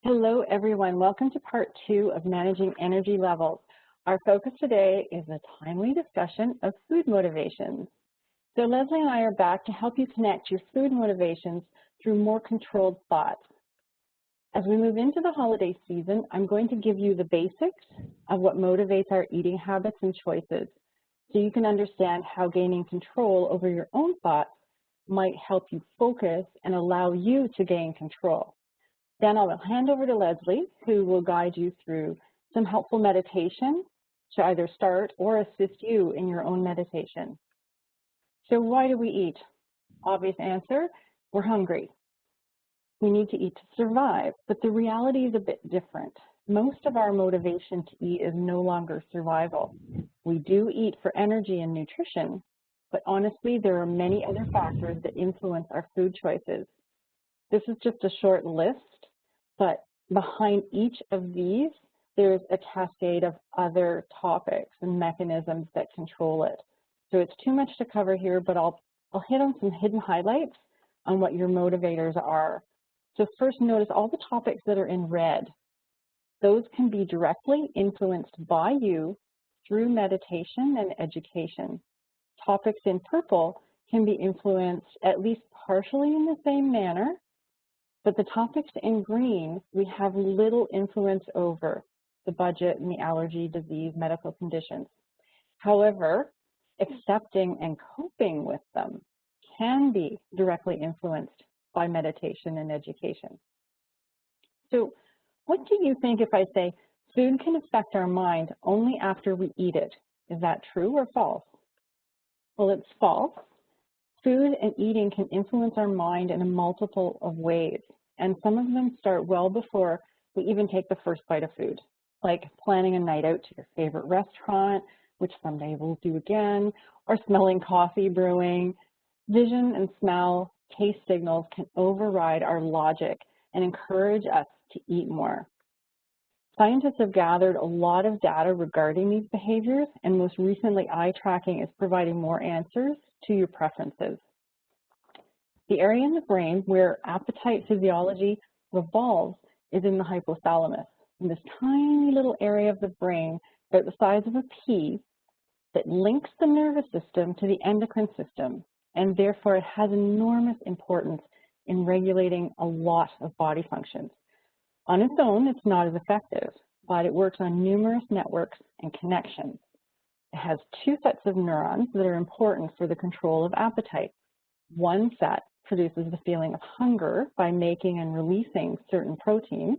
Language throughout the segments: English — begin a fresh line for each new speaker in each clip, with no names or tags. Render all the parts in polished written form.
Hello, everyone. Welcome to part 2 of Managing Energy Levels. Our focus today is a timely discussion of food motivations. So Lesley and I are back to help you connect your food motivations through more controlled thoughts. As we move into the holiday season, I'm going to give you the basics of what motivates our eating habits and choices, so you can understand how gaining control over your own thoughts might help you focus and allow you to gain control. Then I'll hand over to Lesley, who will guide you through some helpful meditation to either start or assist you in your own meditation. So why do we eat? Obvious answer, we're hungry. We need to eat to survive, but the reality is a bit different. Most of our motivation to eat is no longer survival. We do eat for energy and nutrition, but honestly, there are many other factors that influence our food choices. This is just a short list, but behind each of these, there's a cascade of other topics and mechanisms that control it. So it's too much to cover here, but I'll hit on some hidden highlights on what your motivators are. So first, notice all the topics that are in red. Those can be directly influenced by you through meditation and education. Topics in purple can be influenced at least partially in the same manner, but the topics in green, we have little influence over: the budget and the allergy, disease, medical conditions. However, accepting and coping with them can be directly influenced by meditation and education. So what do you think if I say food can affect our mind only after we eat it? Is that true or false? Well, it's false. Food and eating can influence our mind in a multiple of ways, and some of them start well before we even take the first bite of food, like planning a night out to your favorite restaurant, which someday we'll do again, or smelling coffee brewing. Vision and smell, taste signals can override our logic and encourage us to eat more. Scientists have gathered a lot of data regarding these behaviors, and most recently, eye tracking is providing more answers to your preferences. The area in the brain where appetite physiology revolves is in the hypothalamus, in this tiny little area of the brain about the size of a pea that links the nervous system to the endocrine system, and therefore it has enormous importance in regulating a lot of body functions. On its own, it's not as effective, but it works on numerous networks and connections. It has two sets of neurons that are important for the control of appetite. One set produces the feeling of hunger by making and releasing certain proteins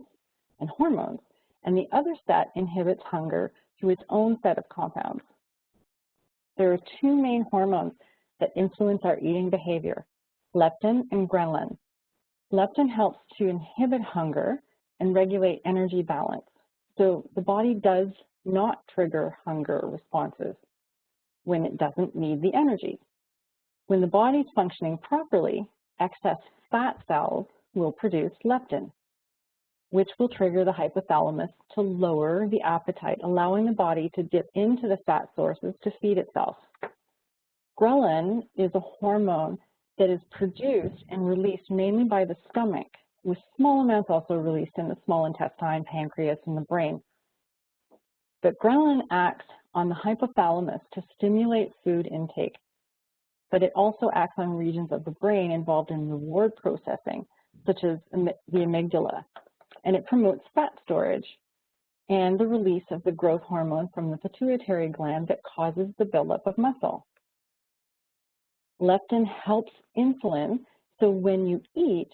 and hormones, and the other set inhibits hunger through its own set of compounds. There are two main hormones that influence our eating behavior: leptin and ghrelin. Leptin helps to inhibit hunger and regulate energy balance, so the body does not trigger hunger responses when it doesn't need the energy. When the body's functioning properly, excess fat cells will produce leptin, which will trigger the hypothalamus to lower the appetite, allowing the body to dip into the fat sources to feed itself. Ghrelin is a hormone that is produced and released mainly by the stomach, with small amounts also released in the small intestine, pancreas, and the brain. But ghrelin acts on the hypothalamus to stimulate food intake, but it also acts on regions of the brain involved in reward processing, such as the amygdala, and it promotes fat storage and the release of the growth hormone from the pituitary gland that causes the buildup of muscle. Leptin helps insulin, so when you eat,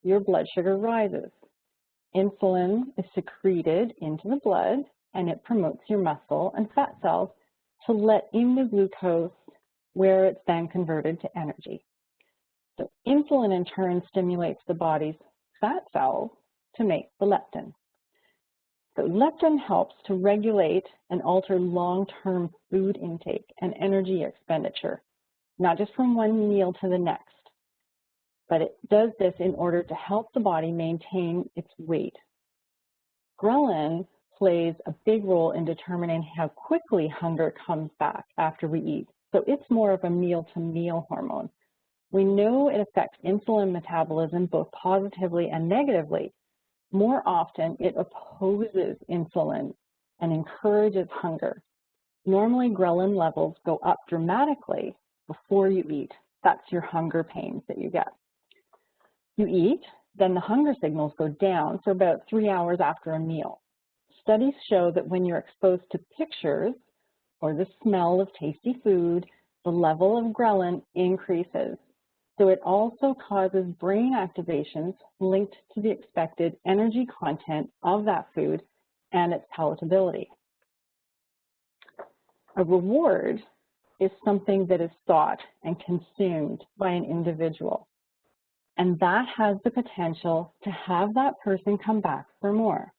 your blood sugar rises. Insulin is secreted into the blood, and it promotes your muscle and fat cells to let in the glucose, where it's then converted to energy. So insulin in turn stimulates the body's fat cells to make the leptin. So leptin helps to regulate and alter long-term food intake and energy expenditure, not just from one meal to the next, but it does this in order to help the body maintain its weight. Ghrelin plays a big role in determining how quickly hunger comes back after we eat. So it's more of a meal-to-meal hormone. We know it affects insulin metabolism both positively and negatively, More often, it opposes insulin and encourages hunger. Normally, ghrelin levels go up dramatically before you eat. That's your hunger pains that you get. You eat, then the hunger signals go down for about 3 hours after a meal. Studies show that when you're exposed to pictures or the smell of tasty food, the level of ghrelin increases. So it also causes brain activations linked to the expected energy content of that food and its palatability. A reward is something that is thought and consumed by an individual. And that has the potential to have that person come back for more.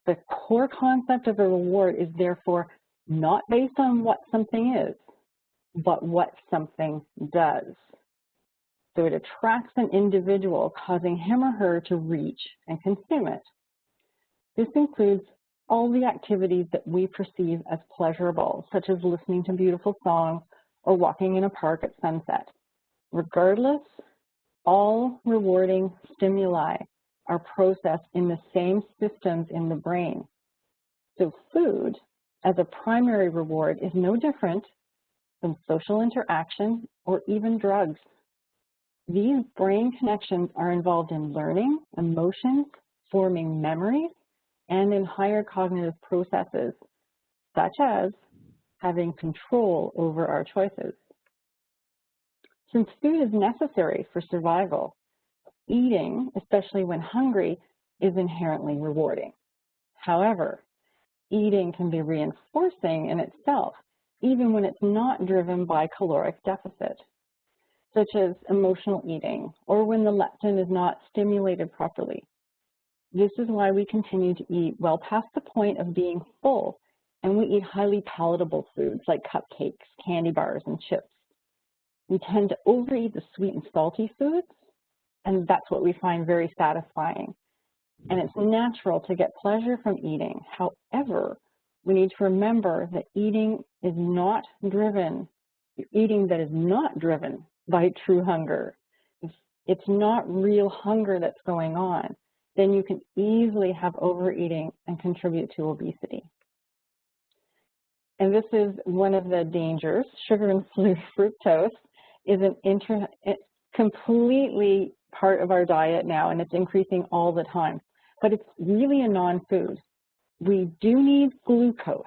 The core concept of a reward is therefore not based on what something is, but what something does. So it attracts an individual, causing him or her to reach and consume it. This includes all the activities that we perceive as pleasurable, such as listening to beautiful songs or walking in a park at sunset. Regardless, all rewarding stimuli are processed in the same systems in the brain. So food, as a primary reward, is no different than social interaction or even drugs. These brain connections are involved in learning, emotions, forming memories, and in higher cognitive processes, such as having control over our choices. Since food is necessary for survival, eating, especially when hungry, is inherently rewarding. However, eating can be reinforcing in itself, even when it's not driven by caloric deficit, such as emotional eating, or when the leptin is not stimulated properly. This is why we continue to eat well past the point of being full, and we eat highly palatable foods like cupcakes, candy bars, and chips. We tend to overeat the sweet and salty foods, and that's what we find very satisfying. And it's natural to get pleasure from eating. However, we need to remember that eating that is not driven by true hunger. If it's not real hunger that's going on, then you can easily have overeating and contribute to obesity. And this is one of the dangers. Sugar and fructose is completely part of our diet now, and it's increasing all the time. But it's really a non-food. We do need glucose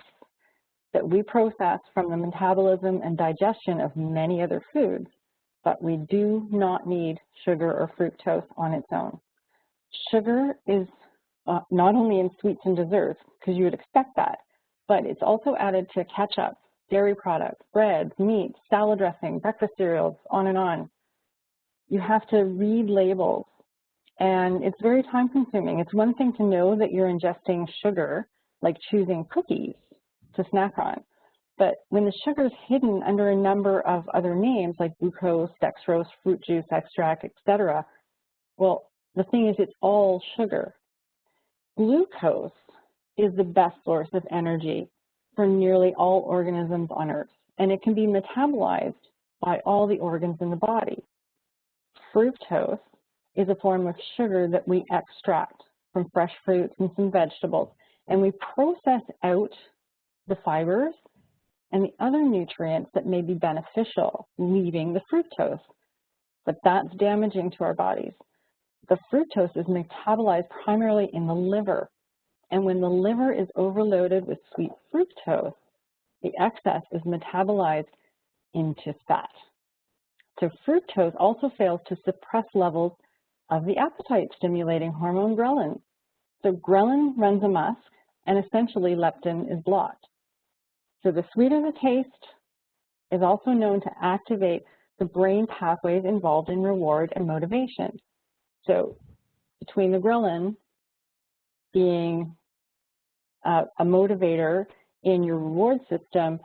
that we process from the metabolism and digestion of many other foods, but we do not need sugar or fructose on its own. Sugar is not only in sweets and desserts, because you would expect that, but it's also added to ketchup, dairy products, breads, meats, salad dressing, breakfast cereals, on and on. You have to read labels, and it's very time consuming. It's one thing to know that you're ingesting sugar, like choosing cookies to snack on, but when the sugar is hidden under a number of other names like glucose, dextrose, fruit juice extract, etc., well, the thing is, it's all sugar. Glucose is the best source of energy for nearly all organisms on Earth, and it can be metabolized by all the organs in the body. Fructose is a form of sugar that we extract from fresh fruits and some vegetables, and we process out the fibers and the other nutrients that may be beneficial, leaving the fructose, but that's damaging to our bodies. The fructose is metabolized primarily in the liver, and when the liver is overloaded with sweet fructose, the excess is metabolized into fat. So fructose also fails to suppress levels of the appetite-stimulating hormone ghrelin. So ghrelin runs amok, and essentially leptin is blocked. So the sweeter the taste is also known to activate the brain pathways involved in reward and motivation. So between the ghrelin being a motivator in your reward system,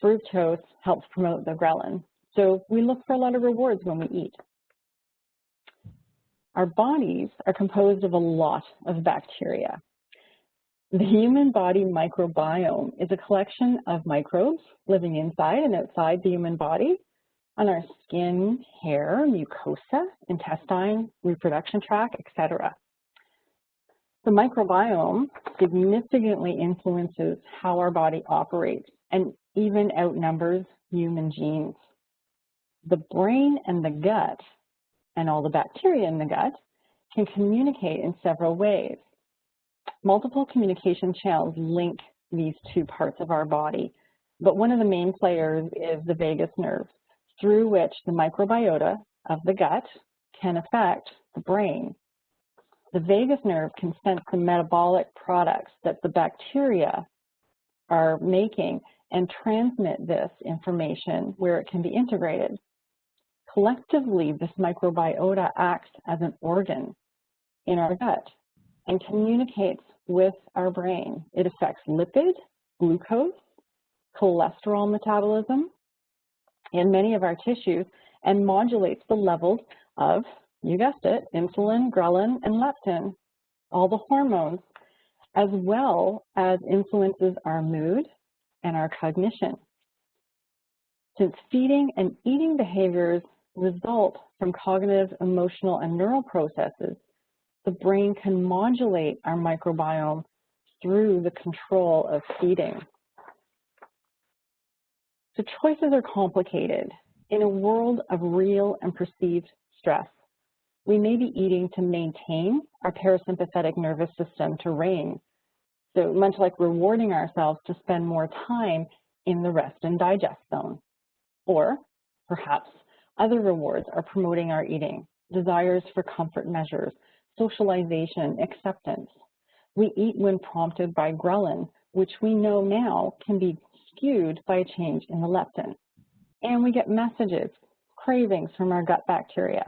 fructose helps promote the ghrelin. So we look for a lot of rewards when we eat. Our bodies are composed of a lot of bacteria. The human body microbiome is a collection of microbes living inside and outside the human body on our skin, hair, mucosa, intestine, reproduction tract, etc. The microbiome significantly influences how our body operates and even outnumbers human genes. The brain and the gut, and all the bacteria in the gut, can communicate in several ways. Multiple communication channels link these two parts of our body, but one of the main players is the vagus nerve, through which the microbiota of the gut can affect the brain. The vagus nerve can sense the metabolic products that the bacteria are making and transmit this information where it can be integrated. Collectively, this microbiota acts as an organ in our gut and communicates with our brain. It affects lipid, glucose, cholesterol metabolism in many of our tissues and modulates the levels of, you guessed it, insulin, ghrelin, and leptin, all the hormones, as well as influences our mood and our cognition. Since feeding and eating behaviors result from cognitive, emotional, and neural processes, the brain can modulate our microbiome through the control of feeding. So choices are complicated. In a world of real and perceived stress, we may be eating to maintain our parasympathetic nervous system to reign, so much like rewarding ourselves to spend more time in the rest and digest zone. Or perhaps other rewards are promoting our eating, desires for comfort measures, socialization, acceptance. We eat when prompted by ghrelin, which we know now can be skewed by a change in the leptin. And we get messages, cravings from our gut bacteria.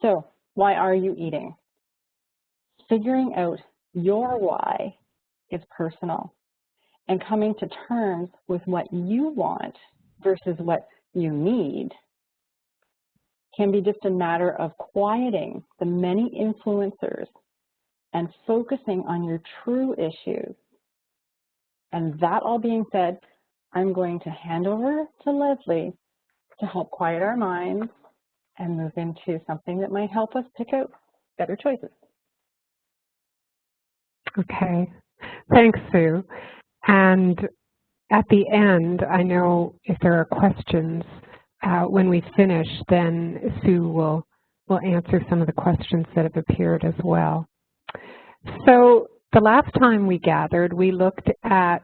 So why are you eating? Figuring out your why is personal, and coming to terms with what you want versus what you need can be just a matter of quieting the many influencers and focusing on your true issues. And that all being said, I'm going to hand over to Lesley to help quiet our minds and move into something that might help us pick out better choices.
Okay, thanks, Sue. And at the end, I know if there are questions, when we finish, then Sue will answer some of the questions that have appeared as well. So the last time we gathered, we looked at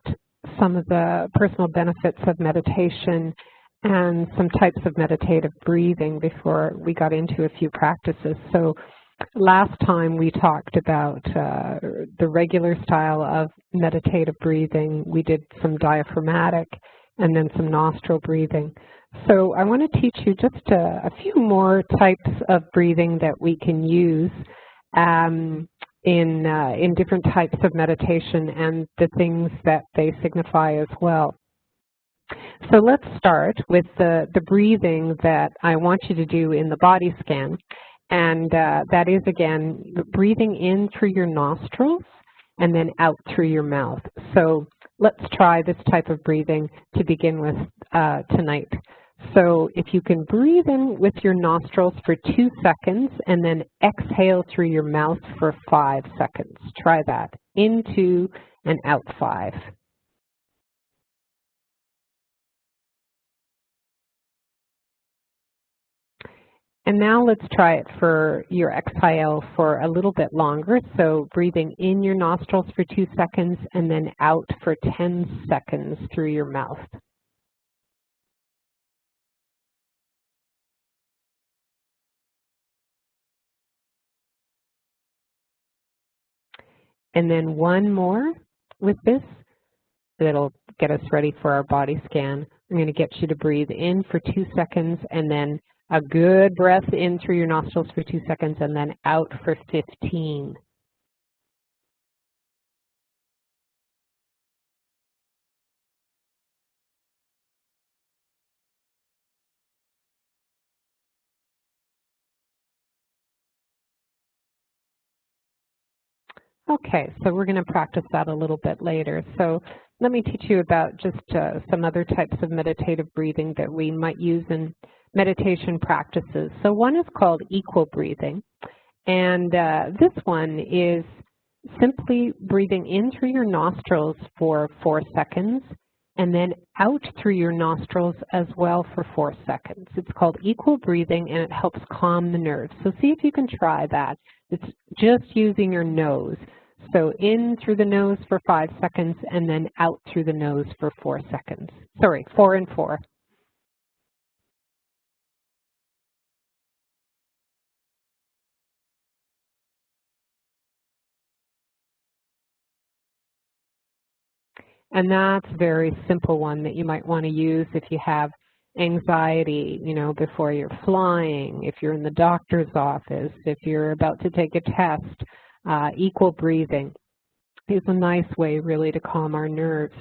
some of the personal benefits of meditation and some types of meditative breathing before we got into a few practices. So last time we talked about the regular style of meditative breathing. We did some diaphragmatic and then some nostril breathing. So I want to teach you just a few more types of breathing that we can use in different types of meditation and the things that they signify as well. So let's start with the breathing that I want you to do in the body scan. And that is, again, breathing in through your nostrils and then out through your mouth. So let's try this type of breathing to begin with tonight. So if you can breathe in with your nostrils for 2 seconds and then exhale through your mouth for 5 seconds. Try that. In 2 and out 5. And now let's try it for your exhale for a little bit longer. So breathing in your nostrils for 2 seconds and then out for 10 seconds through your mouth. And then one more with this. That'll get us ready for our body scan. I'm going to get you to breathe in for 2 seconds and then a good breath in through your nostrils for 2 seconds and then out for 15. Okay, so we're going to practice that a little bit later. So let me teach you about just some other types of meditative breathing that we might use in meditation practices. So one is called equal breathing, And this one is simply breathing in through your nostrils for 4 seconds and then out through your nostrils as well for 4 seconds. It's called equal breathing, and it helps calm the nerves. So see if you can try that. It's just using your nose. So in through the nose for 5 seconds and then out through the nose for 4 seconds. Sorry, 4 and 4. And that's a very simple one that you might want to use if you have anxiety, you know, before you're flying, if you're in the doctor's office, if you're about to take a test. Equal breathing is a nice way really to calm our nerves.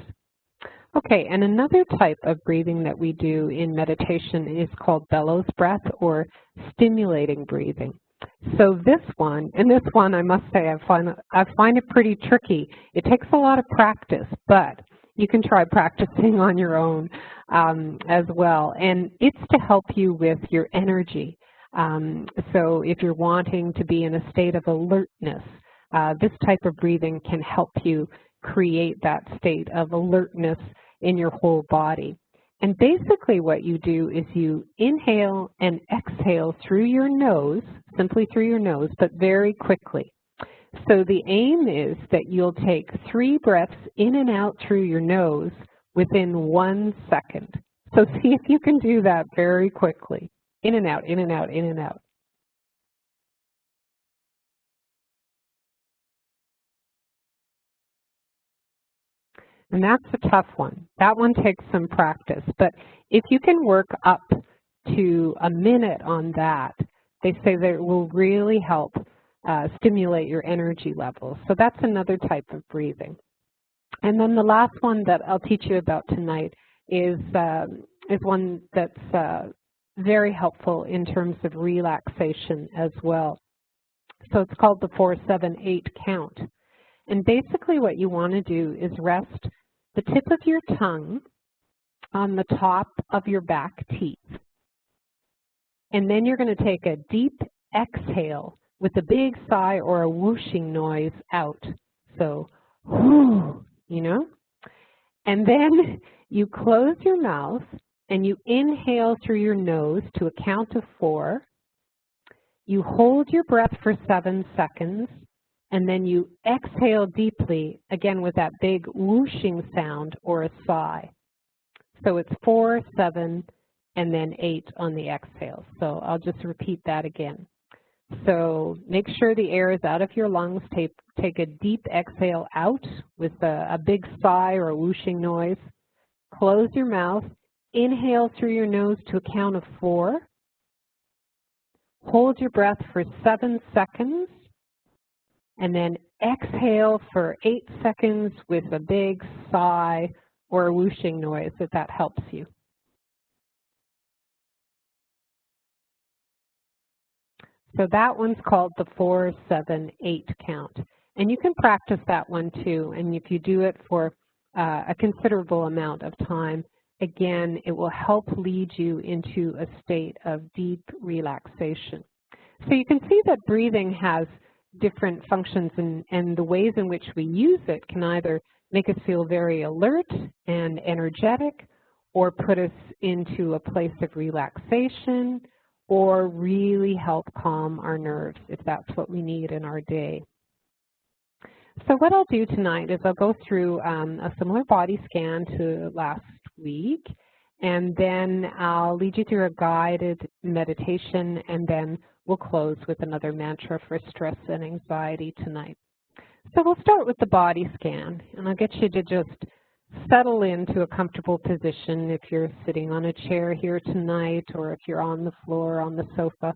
Okay, and another type of breathing that we do in meditation is called bellows breath or stimulating breathing. So this one I must say I find it pretty tricky. It takes a lot of practice, but you can try practicing on your own as well. And it's to help you with your energy. So if you're wanting to be in a state of alertness, this type of breathing can help you create that state of alertness in your whole body. And basically what you do is you inhale and exhale through your nose, simply through your nose, but very quickly. So the aim is that you'll take 3 breaths in and out through your nose within 1 second. So see if you can do that very quickly. In and out, in and out, in and out. And that's a tough one. That one takes some practice. But if you can work up to a minute on that, they say that it will really help stimulate your energy levels. So that's another type of breathing. And then the last one that I'll teach you about tonight is one that's very helpful in terms of relaxation as well. So it's called the 4-7-8 count. And basically what you want to do is rest the tip of your tongue on the top of your back teeth. And then you're going to take a deep exhale with a big sigh or a whooshing noise out. So, whoo, you know? And then you close your mouth and you inhale through your nose to a count of 4. You hold your breath for 7 seconds. And then you exhale deeply, again with that big whooshing sound or a sigh. So it's 4, 7, and then 8 on the exhale. So I'll just repeat that again. So make sure the air is out of your lungs. Take a deep exhale out with a big sigh or a whooshing noise. Close your mouth. Inhale through your nose to a count of 4. Hold your breath for 7 seconds. And then exhale for 8 seconds with a big sigh or a whooshing noise if that helps you. So that one's called the 4-7-8 count. And you can practice that one too. And if you do it for a considerable amount of time, again, it will help lead you into a state of deep relaxation. So you can see that breathing has different functions, and the ways in which we use it can either make us feel very alert and energetic, or put us into a place of relaxation, or really help calm our nerves if that's what we need in our day. So what I'll do tonight is I'll go through a similar body scan to last week, and then I'll lead you through a guided meditation, and then we'll close with another mantra for stress and anxiety tonight. So we'll start with the body scan, and I'll get you to just settle into a comfortable position if you're sitting on a chair here tonight, or if you're on the floor, on the sofa.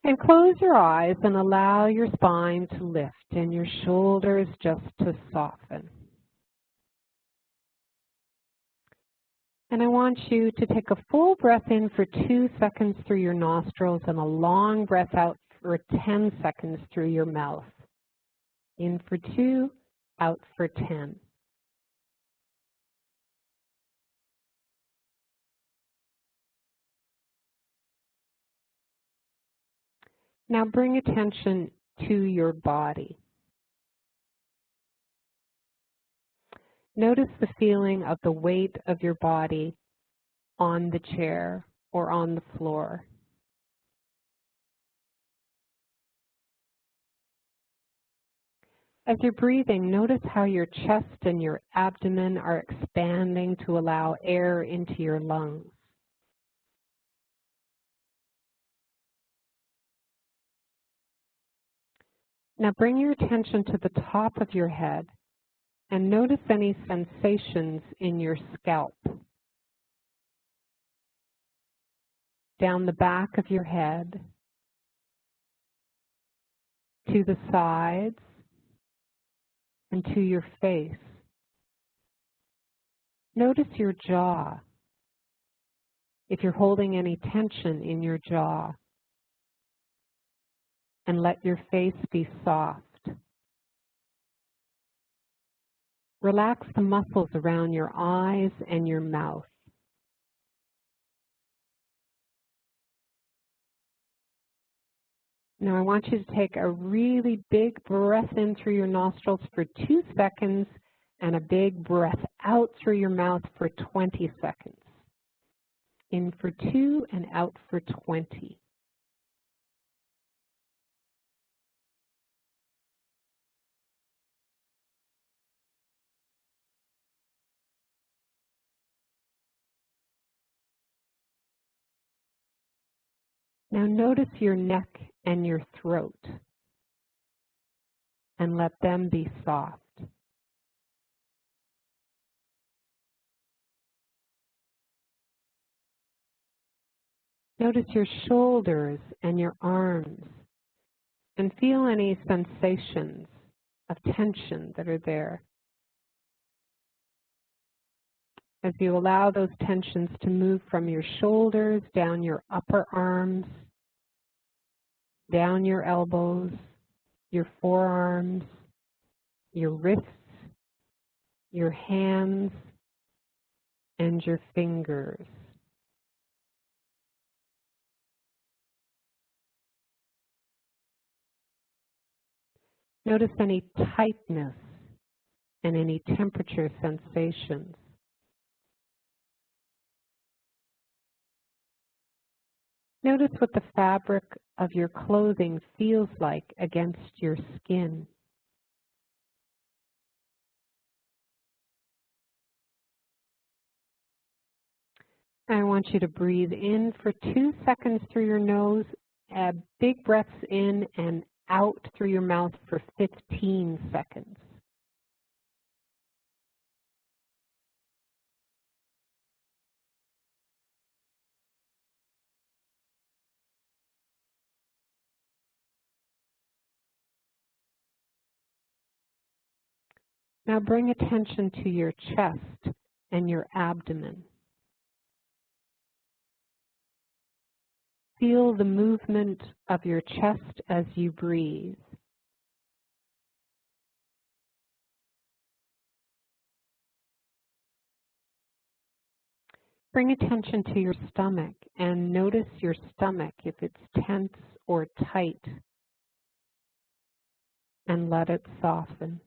And close your eyes and allow your spine to lift and your shoulders just to soften. And I want you to take a full breath in for 2 seconds through your nostrils and a long breath out for 10 seconds through your mouth. In for 2, out for 10. Now bring attention to your body. Notice the feeling of the weight of your body on the chair or on the floor. As you're breathing, notice how your chest and your abdomen are expanding to allow air into your lungs. Now bring your attention to the top of your head and notice any sensations in your scalp. Down the back of your head, to the sides, and to your face. Notice your jaw, if you're holding any tension in your jaw, and let your face be soft. Relax the muscles around your eyes and your mouth. Now I want you to take a really big breath in through your nostrils for 2 seconds and a big breath out through your mouth for 20 seconds. In for 2 and out for 20. Now notice your neck and your throat and let them be soft. Notice your shoulders and your arms and feel any sensations of tension that are there. As you allow those tensions to move from your shoulders, down your upper arms, down your elbows, your forearms, your wrists, your hands, and your fingers. Notice any tightness and any temperature sensations. Notice what the fabric of your clothing feels like against your skin. I want you to breathe in for 2 seconds through your nose, big breaths in and out through your mouth for 15 seconds. Now bring attention to your chest and your abdomen. Feel the movement of your chest as you breathe. Bring attention to your stomach and notice your stomach if it's tense or tight, and let it soften.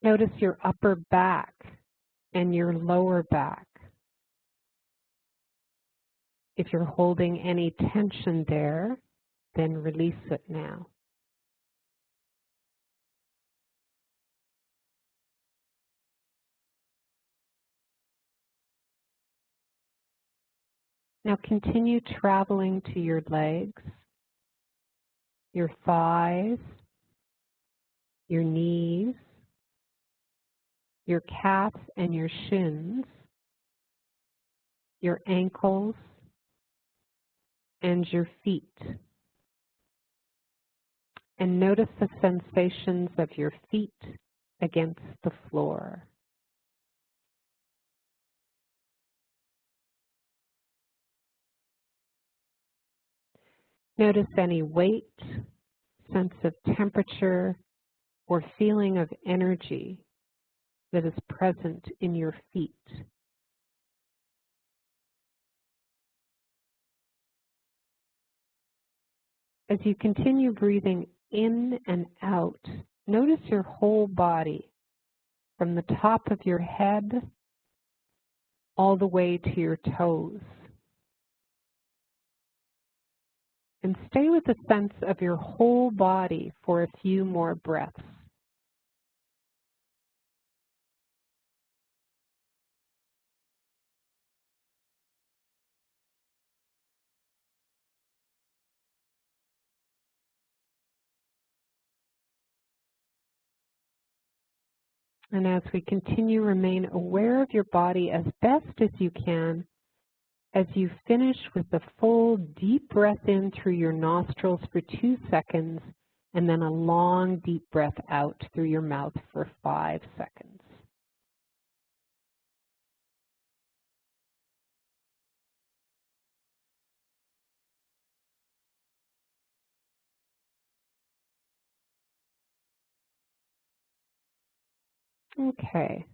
Notice your upper back and your lower back. If you're holding any tension there, then release it now. Now continue traveling to your legs, your thighs, your knees, your calves and your shins, your ankles, and your feet. And notice the sensations of your feet against the floor. Notice any weight, sense of temperature, or feeling of energy that is present in your feet. as you continue breathing in and out, notice your whole body from the top of your head all the way to your toes. And stay with the sense of your whole body for a few more breaths. And as we continue, remain aware of your body as best as you can as you finish with the full deep breath in through your nostrils for 2 seconds and then a long deep breath out through your mouth for 5 seconds. Okay.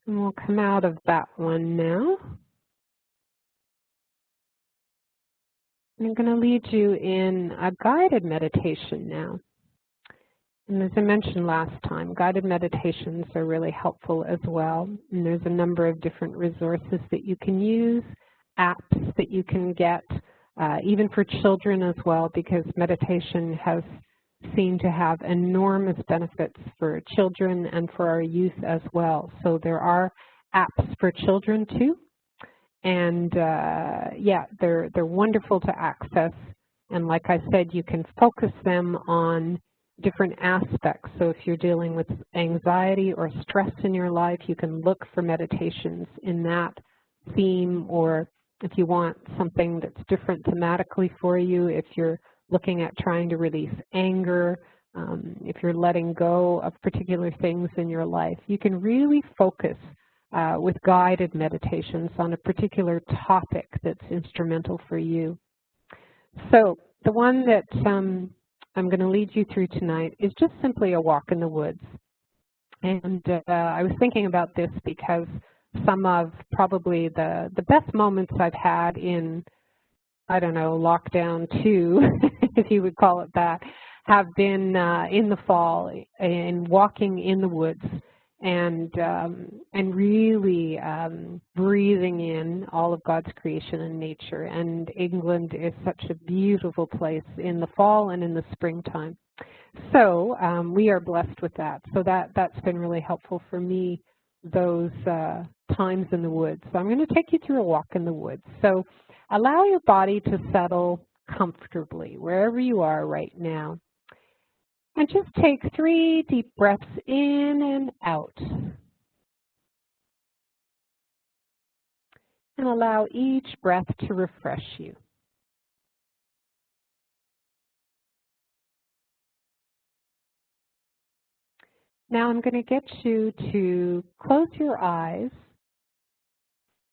And we'll come out of that one now. I'm going to lead you in a guided meditation now. And as I mentioned last time, guided meditations are really helpful as well. And there's a number of different resources that you can use, apps that you can get, even for children as well, because meditation has seemed to have enormous benefits for children and for our youth as well. So there are apps for children too. And yeah, they're wonderful to access. And like I said, you can focus them on different aspects. So if you're dealing with anxiety or stress in your life, you can look for meditations in that theme, or if you want something that's different thematically for you, if you're looking at trying to release anger, if you're letting go of particular things in your life, you can really focus with guided meditations on a particular topic that's instrumental for you. So the one that I'm going to lead you through tonight is just simply a walk in the woods. And I was thinking about this because some of probably the best moments I've had in, I don't know, lockdown 2, if you would call it that, have been in the fall, in walking in the woods and really breathing in all of God's creation and nature. And England is such a beautiful place in the fall and in the springtime. So we are blessed with that. So that's been really helpful for me, those times in the woods. So I'm going to take you through a walk in the woods. So allow your body to settle comfortably wherever you are right now. And just take 3 deep breaths in and out. And allow each breath to refresh you. Now I'm going to get you to close your eyes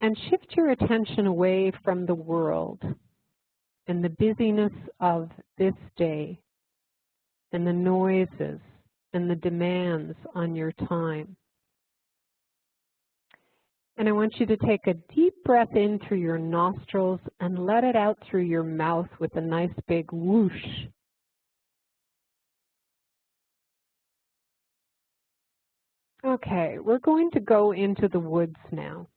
and shift your attention away from the world and the busyness of this day and the noises and the demands on your time. And I want you to take a deep breath in through your nostrils and let it out through your mouth with a nice big whoosh. Okay, we're going to go into the woods now.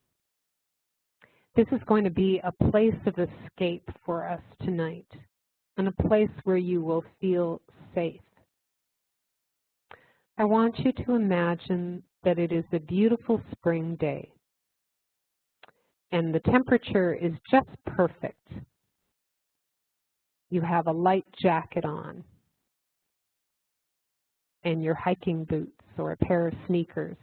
This is going to be a place of escape for us tonight, and a place where you will feel safe. I want you to imagine that it is a beautiful spring day, and the temperature is just perfect. You have a light jacket on, and your hiking boots or a pair of sneakers.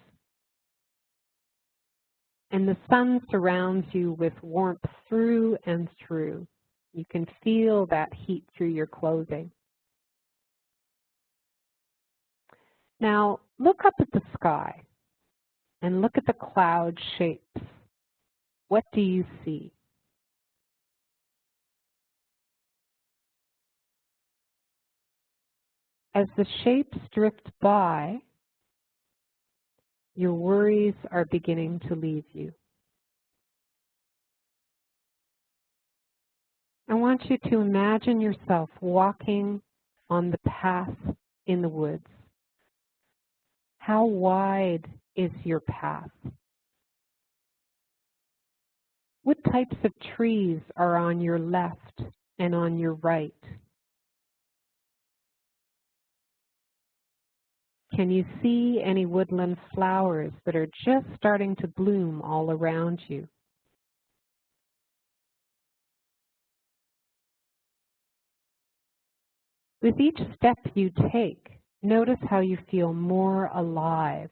And the sun surrounds you with warmth through and through. You can feel that heat through your clothing. Now, look up at the sky and look at the cloud shapes. What do you see? As the shapes drift by, your worries are beginning to leave you. I want you to imagine yourself walking on the path in the woods. How wide is your path? What types of trees are on your left and on your right? Can you see any woodland flowers that are just starting to bloom all around you? With each step you take, notice how you feel more alive.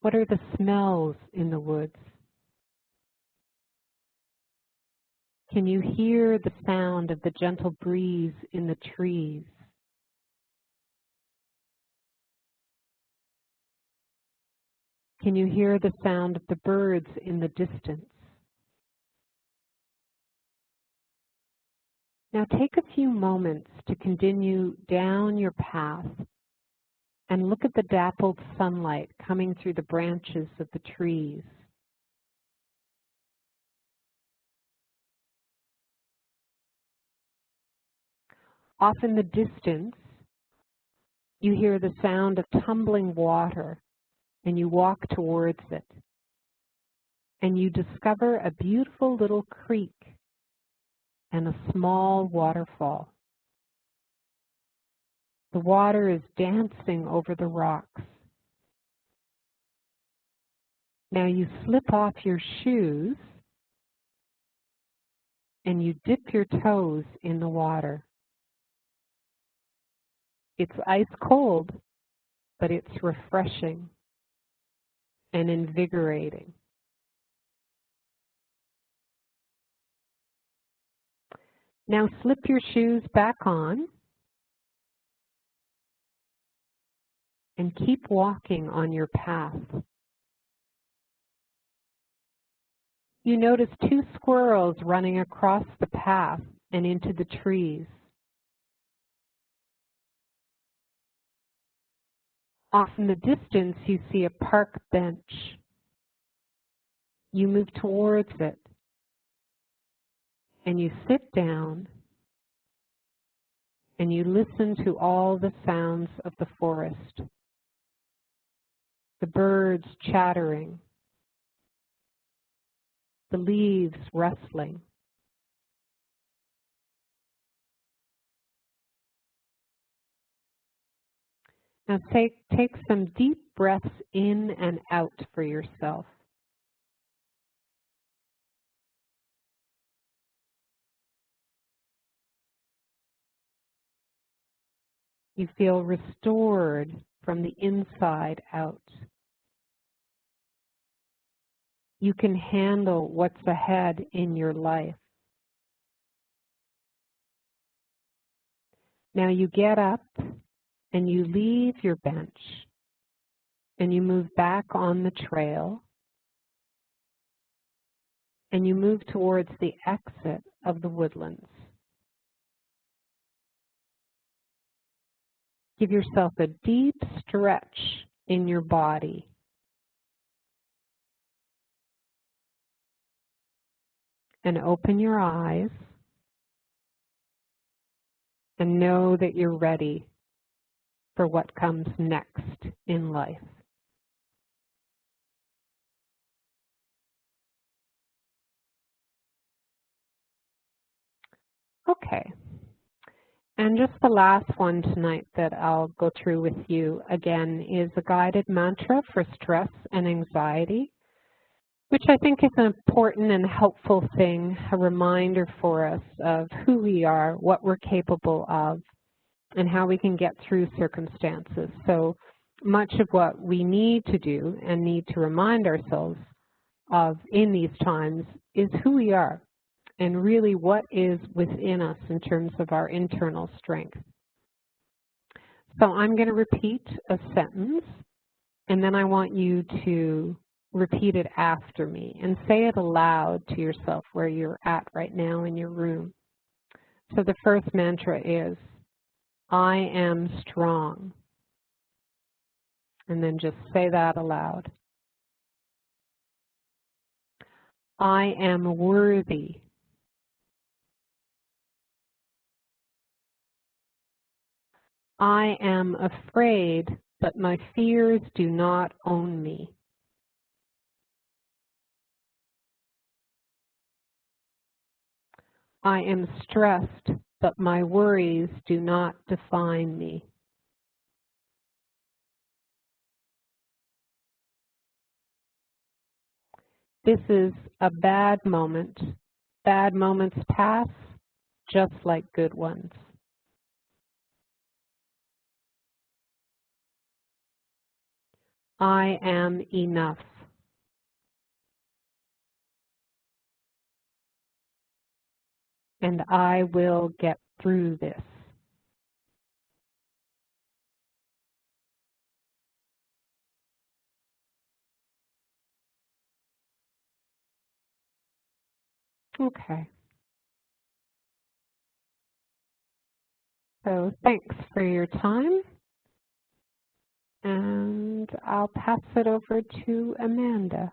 What are the smells in the woods? Can you hear the sound of the gentle breeze in the trees? Can you hear the sound of the birds in the distance? Now take a few moments to continue down your path and look at the dappled sunlight coming through the branches of the trees. Off in the distance, you hear the sound of tumbling water, and you walk towards it. And you discover a beautiful little creek and a small waterfall. The water is dancing over the rocks. Now you slip off your shoes and you dip your toes in the water. It's ice cold, but it's refreshing and invigorating. Now slip your shoes back on and keep walking on your path. You notice two squirrels running across the path and into the trees. Off in the distance, you see a park bench. You move towards it, and you sit down, and you listen to all the sounds of the forest. The birds chattering, the leaves rustling. Now take some deep breaths in and out for yourself. You feel restored from the inside out. You can handle what's ahead in your life. Now you get up and you leave your bench and you move back on the trail and you move towards the exit of the woodlands. Give yourself a deep stretch in your body. And open your eyes and know that you're ready for what comes next in life. Okay. And just the last one tonight that I'll go through with you again is a guided mantra for stress and anxiety, which I think is an important and helpful thing, a reminder for us of who we are, what we're capable of, and how we can get through circumstances. So much of what we need to do and need to remind ourselves of in these times is who we are and really what is within us in terms of our internal strength. So I'm going to repeat a sentence, and then I want you to repeat it after me and say it aloud to yourself where you're at right now in your room. So the first mantra is, I am strong. And then just say that aloud. I am worthy. I am afraid, but my fears do not own me. I am stressed, but my worries do not define me. This is a bad moment. Bad moments pass, just like good ones. I am enough. And I will get through this. Okay. So thanks for your time. And I'll pass it over to Amanda.